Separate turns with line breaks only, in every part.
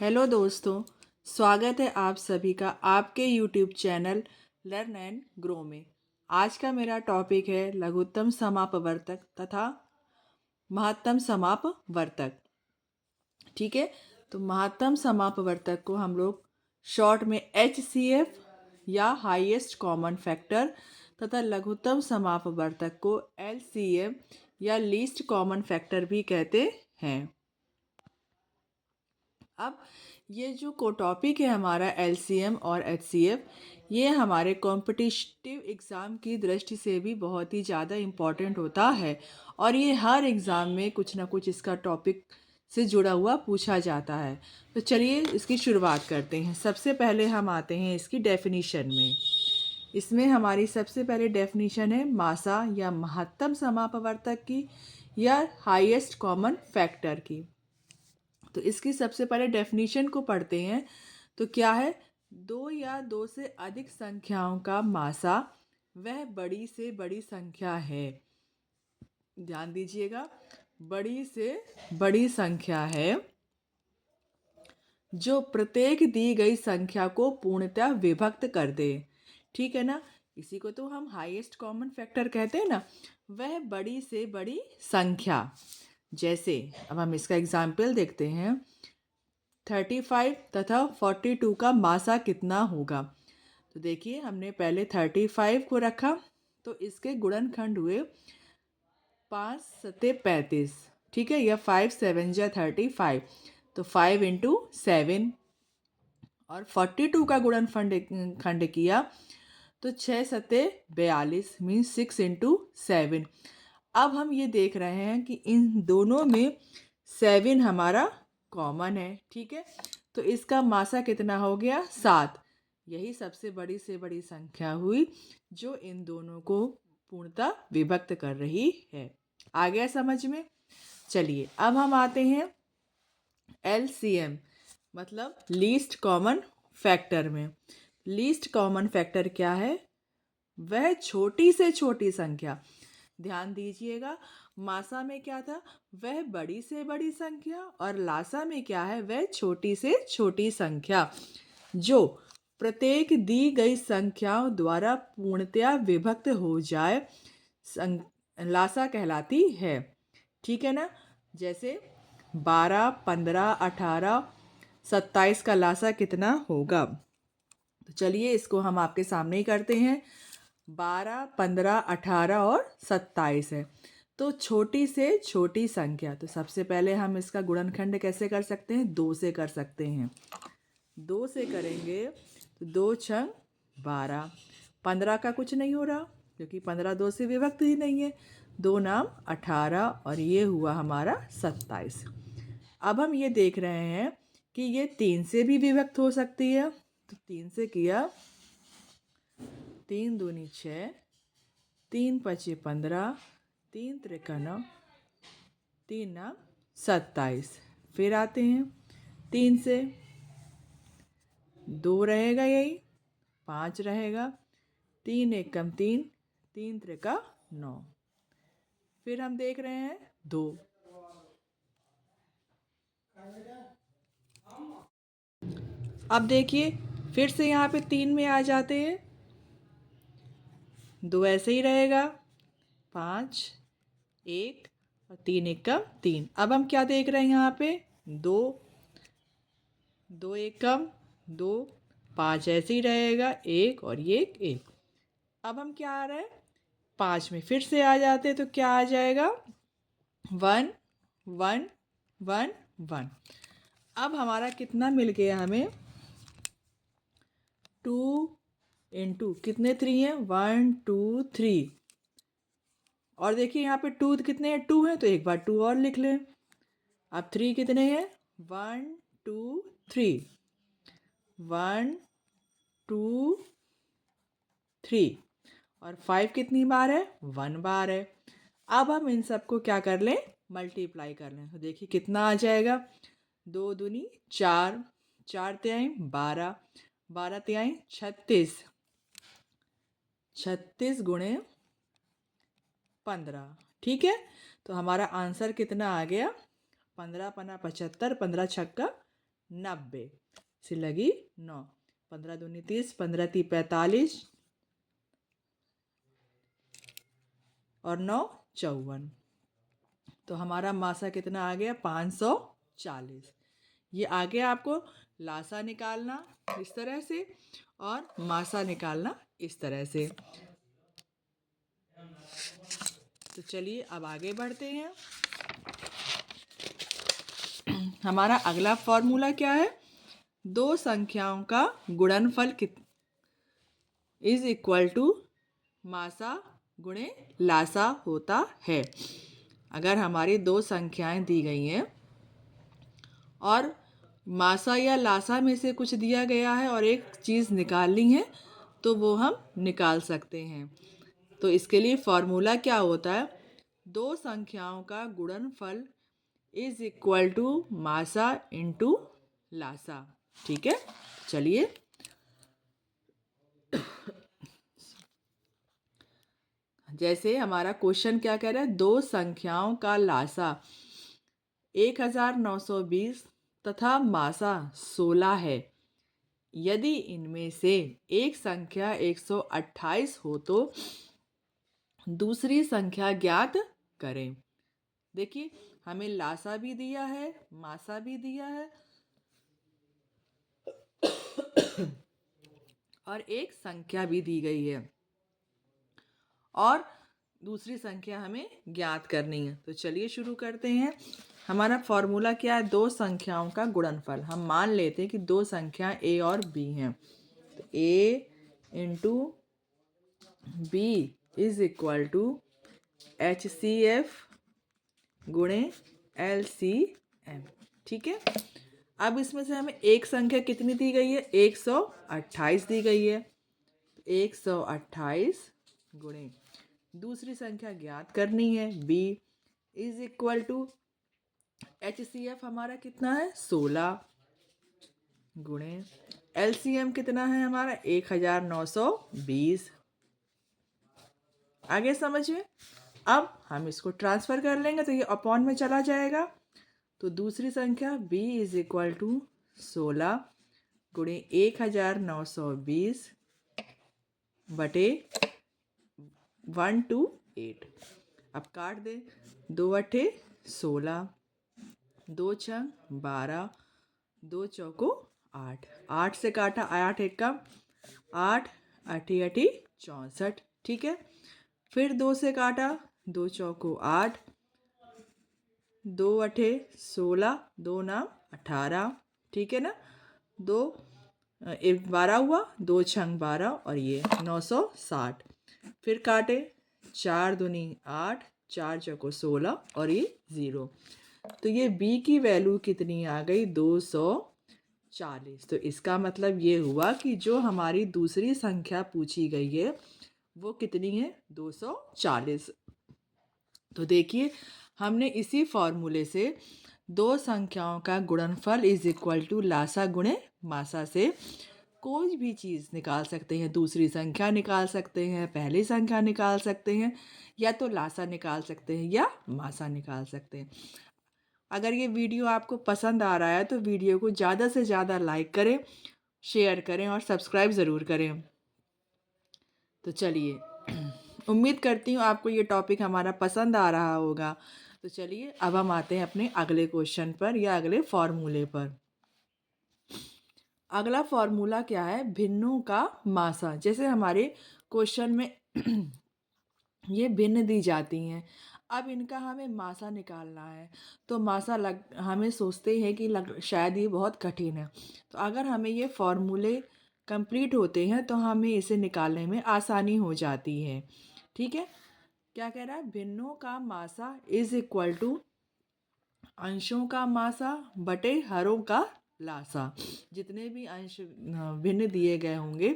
Hello दोस्तों, स्वागत है आप सभी का आपके YouTube channel learn and grow में। आज का मेरा टॉपिक है लघुत्तम समापवर्तक तथा महत्तम समापवर्तक। ठीक है, तो महत्तम समापवर्तक को हम लोग शॉर्ट में HCF या हाईएस्ट कॉमन फैक्टर तथा लघुत्तम समापवर्तक को LCM या लीस्ट कॉमन फैक्टर भी कहते हैं। अब ये जो को टॉपिक है हमारा LCM और HCF, ये हमारे कॉम्पिटिटिव एग्ज़ाम की दृष्टि से भी बहुत ही ज़्यादा इम्पॉर्टेंट होता है और ये हर एग्ज़ाम में कुछ ना कुछ इसका टॉपिक से जुड़ा हुआ पूछा जाता है। तो चलिए इसकी शुरुआत करते हैं। सबसे पहले हम आते हैं इसकी डेफिनीशन में। इसमें हमारी सबसे पहले डेफिनीशन है मासा या महत्तम समापवर्तक की या हाईएस्ट कॉमन फैक्टर की। तो इसकी सबसे पहले डेफिनीशन को पढ़ते हैं। तो क्या है? दो या दो से अधिक संख्याओं का मासा वह बड़ी से बड़ी संख्या है। ध्यान दीजिएगा, बड़ी से बड़ी संख्या है जो प्रत्येक दी गई संख्या को पूर्णतः विभक्त कर दे। ठीक है ना, इसी को तो हम हाईएस्ट कॉमन फैक्टर कहते हैं ना। वह बड़ी से बड़ी संख्या, जैसे अब हम इसका एग्जाम्पल देखते हैं। 35 तथा 42 का मासा कितना होगा? तो देखिए, हमने पहले 35 को रखा तो इसके गुणनखंड हुए 5 सत्ते 35। ठीक है, या 5 7 जा 35, तो 5 इंटू 7। और 42 का खंड किया तो 6 सत्ते 42 मीन्स 6 इंटू 7। अब हम ये देख रहे हैं कि इन दोनों में 7 हमारा कॉमन है। ठीक है, तो इसका मासा कितना हो गया? 7। यही सबसे बड़ी से बड़ी संख्या हुई जो इन दोनों को पूर्णतः विभक्त कर रही है। आ गया समझ में? चलिए अब हम आते हैं LCM मतलब लीस्ट कॉमन फैक्टर में। लीस्ट कॉमन फैक्टर क्या है? वह छोटी से छोटी संख्या। ध्यान दीजिएगा, मासा में क्या था? वह बड़ी से बड़ी संख्या, और लासा में क्या है? वह छोटी से छोटी संख्या जो प्रत्येक दी गई संख्याओं द्वारा पूर्णतया विभक्त हो जाए लासा कहलाती है। ठीक है ना, जैसे 12 15 18 27 का लासा कितना होगा? तो चलिए इसको हम आपके सामने ही करते हैं। 12 15 18 और 27 है, तो छोटी से छोटी संख्या। तो सबसे पहले हम इसका गुणनखंड कैसे कर सकते हैं? 2 से कर सकते हैं। 2 से करेंगे तो 2 छंग 12। 15 का कुछ नहीं हो रहा क्योंकि 15 2 से विभक्त ही नहीं है। 2 नाम 18 और ये हुआ हमारा 27। अब हम ये देख रहे हैं कि ये 3 से भी विभक्त हो सकती है। तो 3 से किया, 3 दूनी 6, 3 पचे 15, 3 त्रिका 9, 3 नाम 27। फिर आते हैं 3 से, 2 रहेगा यही, 5 रहेगा, 3 एकम 3, 3 त्रिका 9। फिर हम देख रहे हैं 2। अब देखिए फिर से यहाँ पे 3 में आ जाते हैं। 2 ऐसे ही रहेगा, 5 1 और 3 एकम 3। अब हम क्या देख रहे हैं यहाँ पे? 2 2 एकम 2, 5 ऐसे ही रहेगा, 1 और ये 1। अब हम क्या आ रहा है? 5 में फिर से आ जाते हैं तो क्या आ जाएगा? 1 1 1 1। अब हमारा कितना मिल गया हमें? 2 इंटू कितने 3 है? 1 2 3। और देखिए यहाँ पे 2 कितने हैं? 2 है, तो एक बार 2 और लिख लें। अब 3 कितने हैं? 1 2 3। 1 2 3। और 5 कितनी बार है? 1 बार है। अब हम इन सबको क्या कर लें? मल्टीप्लाई कर लें। तो देखिए कितना आ जाएगा? 2 दूनी 4, 4 तिहाई 12, 12 तिहाई 36, 36 गुणे 15। ठीक है, तो हमारा आंसर कितना आ गया? 15 पना 75, 15 छक्का 90 से लगी 9, 15 दूनी 30, 15 ती 45 और 9 54। तो हमारा मासा कितना आ गया? 540। ये आ गया आपको लासा निकालना इस तरह से और मासा निकालना इस तरह से। तो चलिए अब आगे बढ़ते हैं। हमारा अगला फॉर्मूला क्या है? दो संख्याओं का गुणनफल इज इक्वल टू मासा गुणे लासा होता है। अगर हमारी दो संख्याएं दी गई हैं और मासा या लासा में से कुछ दिया गया है और एक चीज़ निकालनी है तो वो हम निकाल सकते हैं। तो इसके लिए फॉर्मूला क्या होता है? दो संख्याओं का गुणनफल इज इक्वल टू मासा इंटू लासा। ठीक है, चलिए जैसे हमारा क्वेश्चन क्या कह रहा है? दो संख्याओं का लासा 1920 तथा मासा 16 है। यदि इनमें से एक संख्या 128 हो तो दूसरी संख्या ज्ञात करें। देखिए हमें लासा भी दिया है, मासा भी दिया है और एक संख्या भी दी गई है और दूसरी संख्या हमें ज्ञात करनी है। तो चलिए शुरू करते हैं। हमारा फॉर्मूला क्या है? दो संख्याओं का गुणनफल। हम मान लेते हैं कि दो संख्या ए और बी हैं। तो A into B is equal to H C F गुणे एल सी एम। ठीक है, अब इसमें से हमें एक संख्या कितनी दी गई है? 128 दी गई है। 128 गुणे दूसरी संख्या ज्ञात करनी है b is equal to H C F हमारा कितना है? 16 गुणे LCM कितना है हमारा? 1920। आगे समझिए। अब हम इसको ट्रांसफर कर लेंगे तो ये अपॉन में चला जाएगा। तो दूसरी संख्या b इज इक्वल टू 16 गुणे 1920 बटे 128। अब काट दे। 2 अठे 16, 2 छंग 12, 2 चौको 8, 8 से काटा 8 एकम 8, अठी अठी 64। ठीक है, फिर 2 से काटा 2 चौको 8, 2 अठे 16, 2 नाम 18। ठीक है ना, 2 12 हुआ, 2 छंग 12 और ये 960। फिर काटे 4 दूनी 8, 4 चौको 16 और ये 0। तो ये b की वैल्यू कितनी आ गई? 240। तो इसका मतलब ये हुआ कि जो हमारी दूसरी संख्या पूछी गई है वो कितनी है? 240। तो देखिए हमने इसी फॉर्मूले से दो संख्याओं का गुणनफल इज इक्वल टू लासा गुणे मासा से कोई भी चीज़ निकाल सकते हैं। दूसरी संख्या निकाल सकते हैं, पहली संख्या निकाल सकते हैं, या तो लासा निकाल सकते हैं या मासा निकाल सकते हैं। अगर ये वीडियो आपको पसंद आ रहा है तो वीडियो को ज़्यादा से ज़्यादा लाइक करें, शेयर करें और सब्सक्राइब ज़रूर करें। तो चलिए उम्मीद करती हूँ आपको ये टॉपिक हमारा पसंद आ रहा होगा। तो चलिए अब हम आते हैं अपने अगले क्वेश्चन पर या अगले फॉर्मूले पर। अगला फॉर्मूला क्या है? भिन्नों का मासा। जैसे हमारे क्वेश्चन में ये भिन्न दी जाती हैं, अब इनका हमें मासा निकालना है। तो मासा हमें सोचते हैं कि शायद ये बहुत कठिन है। तो अगर हमें ये फॉर्मूले कंप्लीट होते हैं तो हमें इसे निकालने में आसानी हो जाती है। ठीक है, क्या कह रहा है? भिन्नों का मासा इज इक्वल टू अंशों का मासा बटे हरों का लासा। जितने भी अंश भिन्न दिए गए होंगे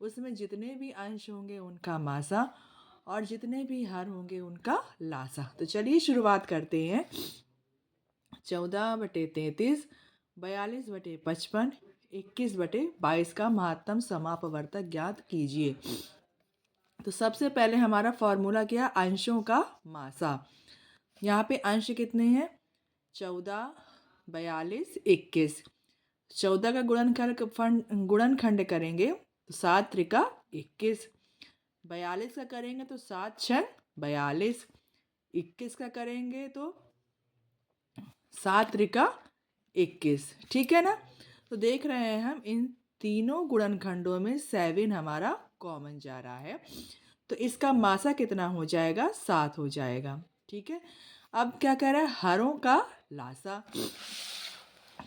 उसमें जितने भी अंश होंगे उनका मासा और जितने भी हर होंगे उनका लासा। तो चलिए शुरुआत करते हैं। 14 बटे 33, 42 बटे 55, 21 बटे 22 का महत्तम समापवर्तक ज्ञात कीजिए। तो सबसे पहले हमारा फॉर्मूला क्या? अंशों का मासा। यहाँ पे अंश कितने हैं? 14, 42, 21। 14 का गुणनखंड करेंगे तो 7 त्रिका 21। 42 का करेंगे तो 7 छः 42। 21 का करेंगे तो 7 त्रिका 21। ठीक है ना। तो देख रहे हैं हम इन तीनों गुणनखंडों में 7 हमारा कॉमन जा रहा है, तो इसका मासा कितना हो जाएगा? 7 हो जाएगा। ठीक है। अब क्या कह रहा है? हरों का लासा।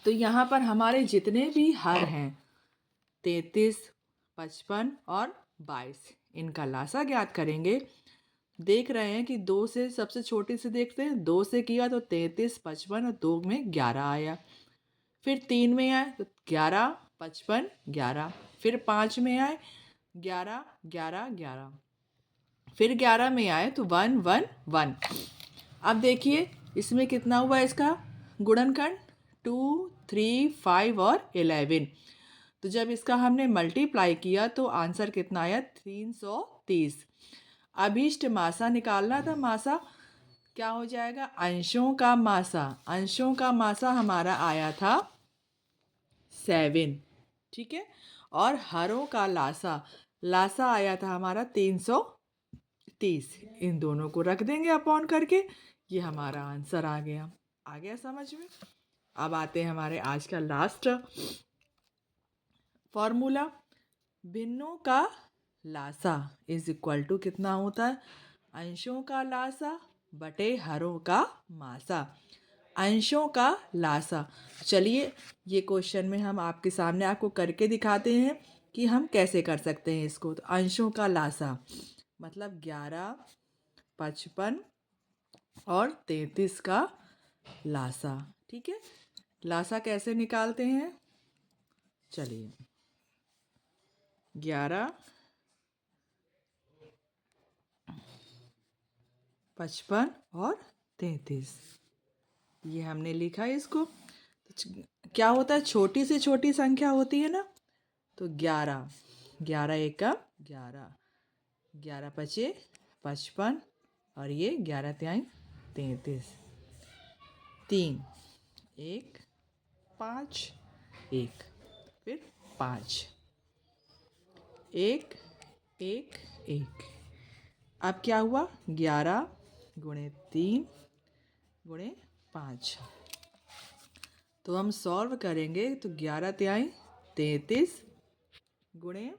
तो यहाँ पर हमारे जितने भी हर हैं 33, 55 और 22, इनका लासा ज्ञात करेंगे। देख रहे हैं कि 2 से सबसे छोटी से देखते हैं, 2 से किया तो 33, 55 और 2 में 11 आया। फिर 3 में आए तो 11, 55, 11। फिर 5 में आए 11, 11, 11। फिर 11 में आए तो 1, 1, 1। अब देखिए इसमें कितना हुआ इसका गुणनखंड? 2, 3, 5 और 11। तो जब इसका हमने मल्टीप्लाई किया तो आंसर कितना आया? 330। अभीष्ट मासा निकालना था। मासा क्या हो जाएगा? अंशों का मासा। अंशों का मासा हमारा आया था 7। ठीक है। और हरों का लासा, लासा आया था हमारा 330। इन दोनों को रख देंगे अपॉन करके, ये हमारा आंसर आ गया। आ गया समझ में? अब आते हैं हमारे आज का लास्ट फॉर्मूला। भिन्नों का लासा इज इक्वल टू कितना होता है? अंशों का लासा बटे हरों का मासा। अंशों का लासा। चलिए ये क्वेश्चन में हम आपके सामने आपको करके दिखाते हैं कि हम कैसे कर सकते हैं इसको। तो अंशों का लासा मतलब 11, 55 और 33 का लासा। ठीक है। लासा कैसे निकालते हैं? चलिए 11, 55 और 33, ये हमने लिखा है इसको। तो क्या होता है? छोटी से छोटी संख्या होती है ना, तो 11, 11 एक का 11, 11 पचे 55 और ये 11 त्याई 33। 3, 1, 5, 1, फिर 5, 1, 1, 1। अब क्या हुआ? 11 गुणे 3 गुणे 5। तो हम सॉल्व करेंगे तो 11 त्याई 33 गुणे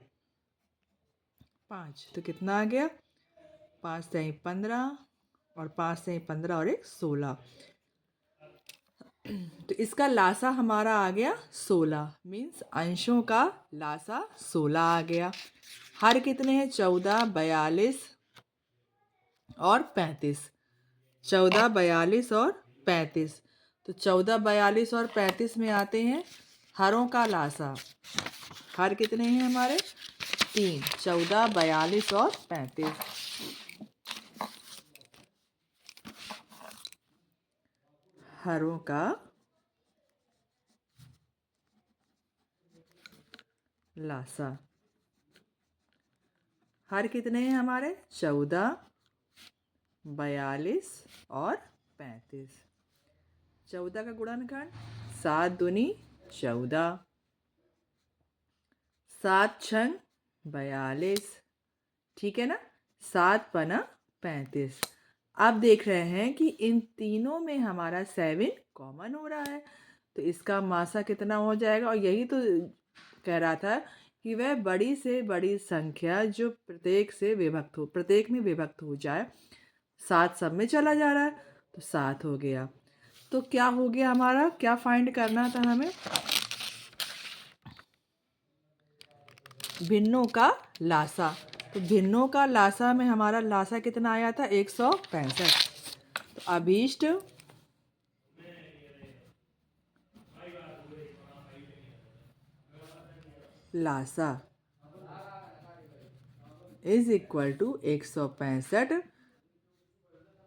5 तो कितना आ गया? 5 त्याई 15 और 5 त्याई 15 और 1 16। तो इसका लासा हमारा आ गया 16। मीन्स अंशों का लासा 16 आ गया। हर कितने हैं? 14, 42 और 35। 14, 42 और 35। तो 14, 42 और 35 में आते हैं हरों का लासा। हर कितने हैं हमारे? 3, 14, 42 और 35। हरों का लासा। हर कितने हैं हमारे? 14, 42 और 35। 14 का गुणनखंड 7 दूनी 14, 7 छंग 42। ठीक है ना। 7 पना 35। अब देख रहे हैं कि इन तीनों में हमारा 7 कॉमन हो रहा है, तो इसका मासा कितना हो जाएगा? और यही तो कह रहा था कि वह बड़ी से बड़ी संख्या जो प्रत्येक में विभक्त हो जाए। 7 सब में चला जा रहा है तो 7 हो गया। तो क्या हो गया हमारा? क्या फाइंड करना था हमें? भिन्नों का लासा। तो भिन्नों का लासा में हमारा लासा कितना आया था? 165। तो अभीष्ट लासा इज इक्वल टू 165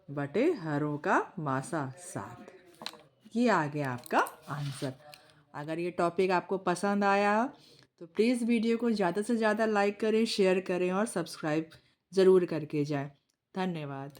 बटे हरों का मासा 7। ये आ गया आपका आंसर। अगर ये टॉपिक आपको पसंद आया तो प्लीज़ वीडियो को ज़्यादा से ज़्यादा लाइक करें, शेयर करें और सब्सक्राइब ज़रूर करके जाएं। धन्यवाद।